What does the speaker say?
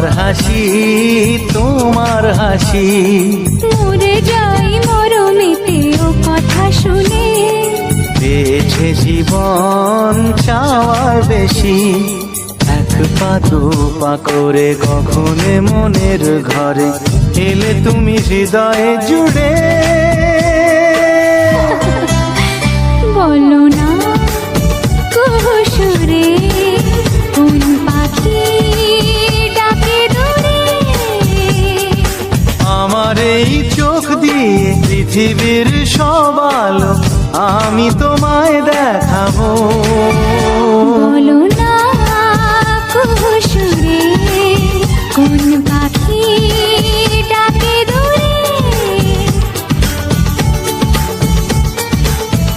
আমার হাসি তোমার হাসি। মরে যাই মরমেতে ও কথা শুনে, পেয়েছে জীবন চাওয়ার বেশি। এক পা দু পা করে কখনে মনের ঘরে এলে তুমি হৃদয়ে জুড়ে। বলো না কুহুসুরে কোন পাখি ডাকে দূরে। আমার এই চোখ দিয়ে পৃথিবীর সব আলো আমি তোমায় দেখাবো।